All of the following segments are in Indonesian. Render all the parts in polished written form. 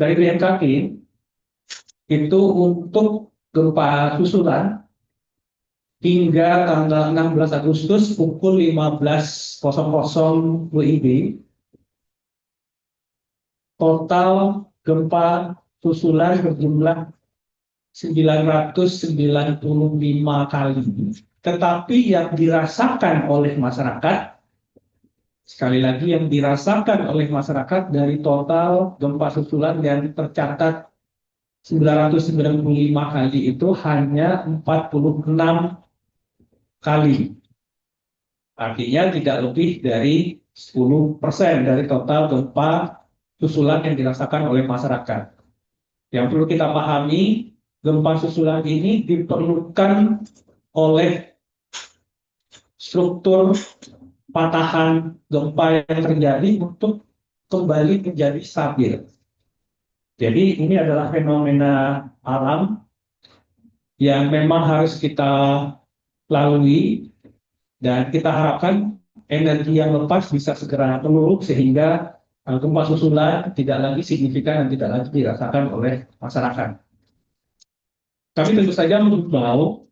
dari BMKG itu untuk gempa susulan hingga tanggal 16 Agustus pukul 15.00 WIB, total gempa susulan berjumlah 995 kali. Tetapi yang dirasakan oleh masyarakat, sekali lagi yang dirasakan oleh masyarakat dari total gempa susulan yang tercatat 995 kali itu hanya 46 kali. Artinya tidak lebih dari 10% dari total gempa susulan yang dirasakan oleh masyarakat. Yang perlu kita pahami, gempa susulan ini diperlukan oleh struktur patahan gempa yang terjadi untuk kembali menjadi stabil. Jadi ini adalah fenomena alam yang memang harus kita lalui, dan kita harapkan energi yang lepas bisa segera meluruh sehingga gempa susulan tidak lagi signifikan dan tidak lagi dirasakan oleh masyarakat. Kami tentu saja mengimbau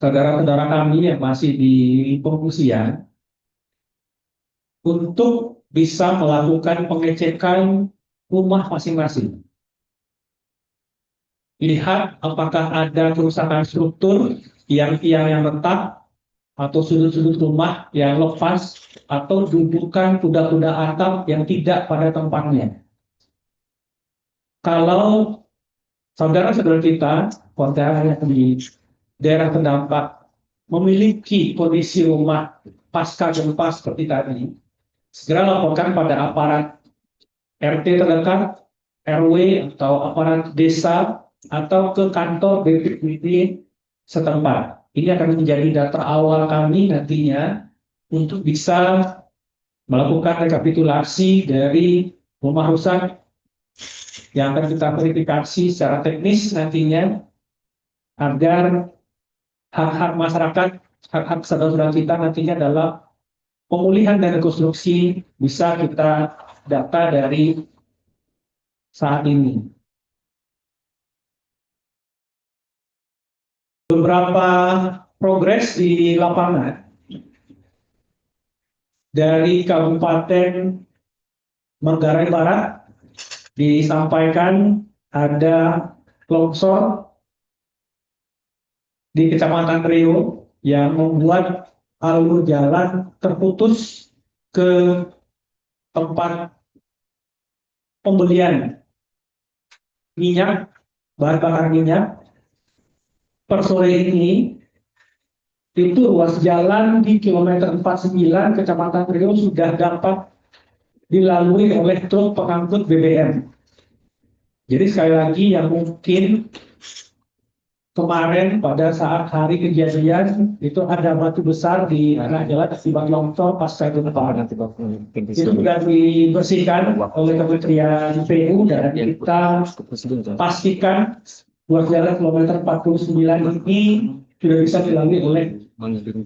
saudara-saudara kami yang masih di pengungsian untuk bisa melakukan pengecekan rumah masing-masing. Lihat apakah ada kerusakan struktur, tiang-tiang yang retak, atau sudut-sudut rumah yang lepas, atau dudukan kuda-kuda atap yang tidak pada tempatnya. Kalau saudara-saudara kita, warga yang di daerah terdampak, memiliki kondisi rumah pasca gempa seperti tadi, segera laporkan pada aparat RT terdekat, RW, atau aparat desa, atau ke kantor BPBD setempat. Ini akan menjadi data awal kami nantinya untuk bisa melakukan rekapitulasi dari rumah rusak yang akan kita verifikasi secara teknis nantinya, agar hak-hak masyarakat, hak-hak saudara-saudara kita nantinya dalam pemulihan dan rekonstruksi bisa kita data dari saat ini. Beberapa progres di lapangan dari Kabupaten Manggarai Barat disampaikan ada longsor di Kecamatan Rio yang membuat alur jalan terputus ke tempat pembelian minyak, bahan bakar minyak. Per sore ini itu ruas jalan di kilometer 49 Kecamatan Rio sudah dapat dilalui oleh truk pengangkut BBM. Jadi sekali lagi, yang mungkin kemarin pada saat hari kejadian itu ada batu besar di tengah jalan akibat longsor pasca gempa, itu sudah dibersihkan oleh Kementerian PU, dan kita pastikan ruas jalan kilometer 49 ini sudah bisa dilalui oleh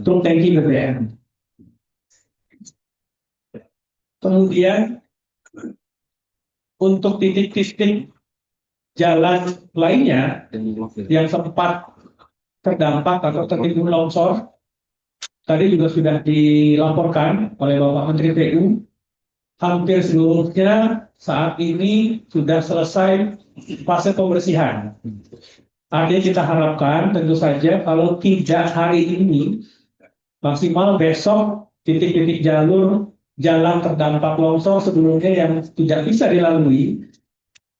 truk tangki BBM. Kemudian untuk titik-titik jalan lainnya yang sempat terdampak atau tertimbun longsor, tadi juga sudah dilaporkan oleh Bapak Menteri PU, hampir seluruhnya saat ini sudah selesai fase pembersihan. Artinya kita harapkan tentu saja kalau tidak hari ini, maksimal besok titik-titik jalur jalan terdampak longsor sebelumnya yang tidak bisa dilalui,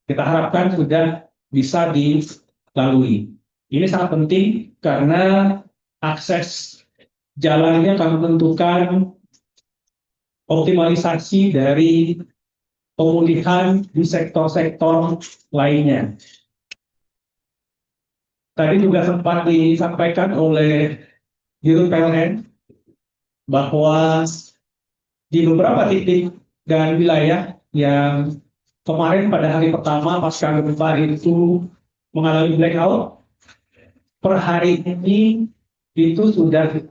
kita harapkan sudah bisa dilalui. Ini sangat penting karena akses jalannya akan menentukan optimalisasi dari pemulihan di sektor-sektor lainnya. Tadi juga sempat disampaikan oleh Dirut PLN bahwa di beberapa titik dan wilayah yang kemarin pada hari pertama pasca gempa itu mengalami blackout, per hari ini itu sudah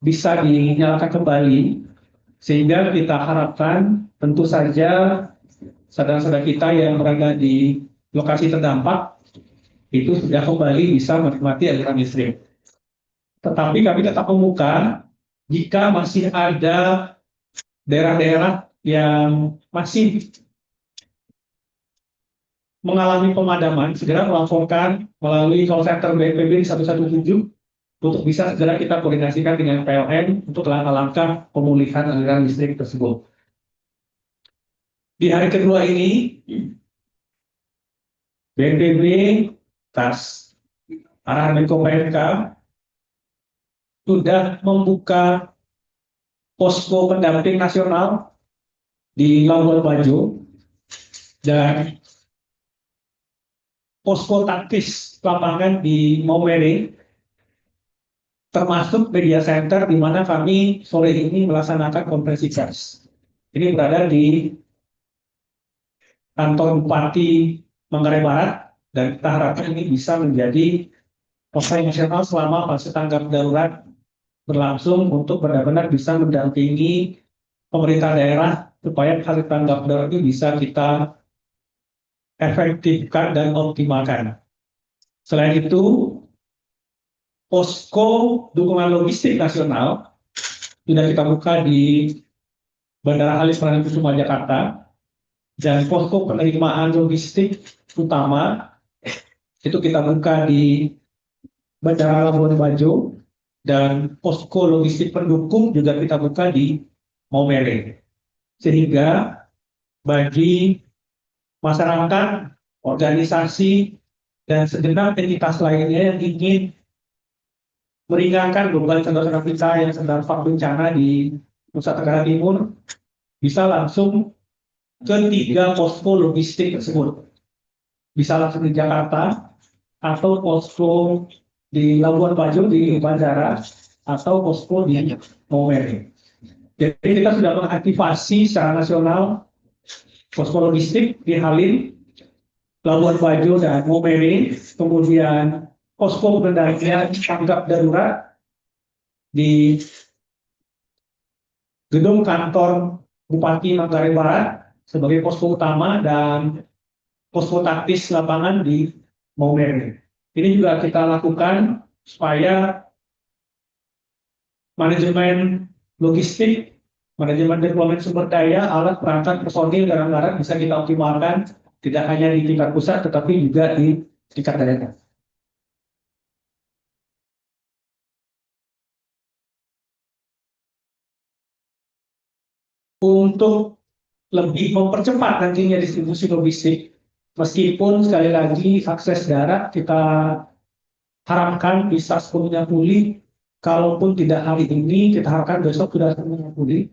bisa dinyalakan kembali, sehingga kita harapkan tentu saja saudara-saudara kita yang berada di lokasi terdampak itu sudah kembali bisa menikmati aliran listrik. Tetapi kami tetap membuka jika masih ada daerah-daerah yang masih mengalami pemadaman, segera melaporkan melalui call center BNPB di 117 untuk bisa segera kita koordinasikan dengan PLN untuk langkah-langkah pemulihan aliran listrik tersebut. Di hari kedua ini, BNPB atas arahan Menko PMK sudah membuka posko pendamping nasional di Labuan Bajo dan posko taktis lapangan di Maumere, termasuk media center di mana kami sore ini melaksanakan konferensi pers. Ini berada di kantor Bupati Manggarai Barat dan kita harapkan ini bisa menjadi posko nasional selama fase tanggap darurat berlangsung untuk benar-benar bisa mendampingi pemerintah daerah supaya fase tanggap darurat ini bisa kita efektifkan dan optimalkan. Selain itu, posko dukungan logistik nasional sudah kita buka di Bandara Halim Perdana Kusuma Jakarta dan posko penerimaan logistik utama itu kita buka di Bandara Labuan Bajo dan posko logistik pendukung juga kita buka di Maumere. Sehingga bagi masyarakat, organisasi, dan segenap entitas lainnya yang ingin meringankan beban saudara-saudara kita yang sedang bencana di Nusa Tenggara Timur bisa langsung ke 3 posko logistik tersebut. Bisa langsung di Jakarta atau posko di Labuan Bajo di bandara atau posko di Maumere. Jadi kita sudah mengaktifasi secara nasional posko logistik di Halim, Labuan Bajo dan Maumere, kemudian posko pendampingan tanggap darurat di gedung kantor Bupati Manggarai Barat sebagai posko utama dan posko taktis lapangan di Maumere. Ini juga kita lakukan supaya manajemen logistik, manajemen deployment sumber daya, alat perangkat personil dan anggaran bisa kita optimalkan tidak hanya di tingkat pusat tetapi juga di tingkat daerah. Untuk lebih mempercepat nantinya distribusi logistik, meskipun sekali lagi akses darat kita harapkan bisa sepenuhnya pulih, kalaupun tidak hari ini, kita harapkan besok sudah sepenuhnya pulih.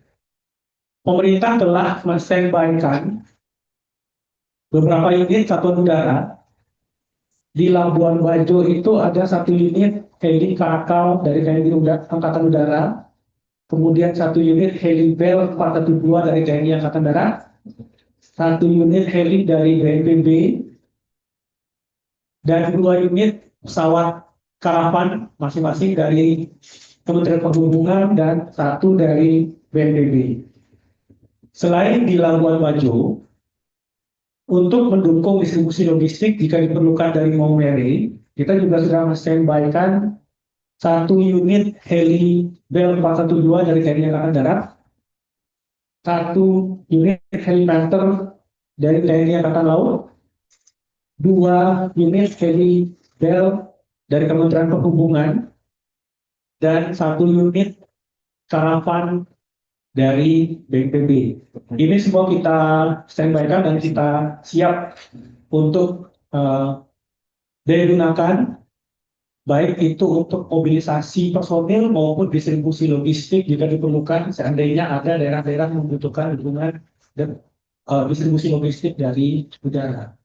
Pemerintah telah men-standby-kan beberapa unit satuan udara. Di Labuan Bajo itu ada 1 unit heli Karakal dari TNI Angkatan Udara, kemudian 1 unit heli Bell 412 dari TNI Angkatan Darat, 1 unit heli dari BNPB, dan 2 unit pesawat karavan masing-masing dari Kementerian Perhubungan dan 1 dari BNPB. Selain di Labuan Bajo, untuk mendukung distribusi logistik jika diperlukan dari Maumere, kita juga sudah men-standby-kan 1 unit heli Bell 412 dari TNI Angkatan Darat, 1 unit heli Panther dari TNI Angkatan Laut, 2 unit heli Bell dari Kementerian Perhubungan, dan 1 unit karavan dari BNPB. Ini semua kita standby-kan dan kita siap untuk digunakan, baik itu untuk mobilisasi personil maupun distribusi logistik jika diperlukan seandainya ada daerah-daerah yang membutuhkan dukungan dan distribusi logistik dari udara.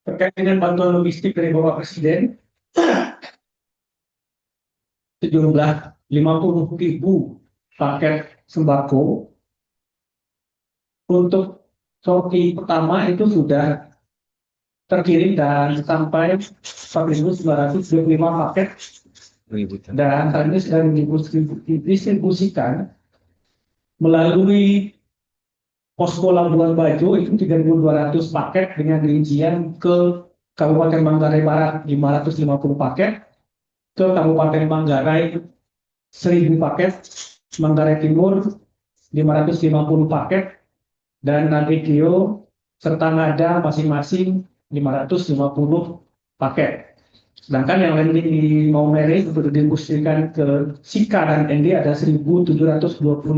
Terkait dengan bantuan logistik dari Bapak Presiden, sejumlah 50.000 paket sembako untuk sorti pertama itu sudah terkirim dan sampai 4.925 paket dan tadi sudah didistribusikan melalui Posko Labuan Bajo itu 3.200 paket dengan rincian ke Kabupaten Manggarai Barat 550 paket, ke Kabupaten Manggarai 1.000 paket, Manggarai Timur 550 paket, dan Nagekio serta Ngada masing-masing 550 paket. Sedangkan yang lain di Maumere itu didistribusikan ke Sika dan ND ada 1.725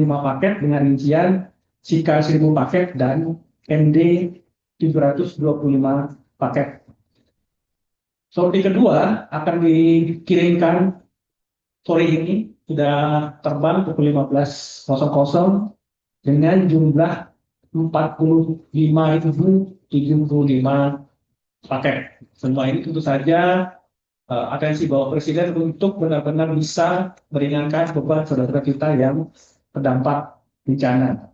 paket dengan rincian Sika 1.000 paket dan ND 725 paket. Sorti kedua akan dikirimkan sore ini, sudah terbang pukul 15.00 dengan jumlah 45.075 paket. Semua ini tentu saja atensi Bapak Presiden untuk benar-benar bisa meringankan beban saudara kita yang terdampak bencana.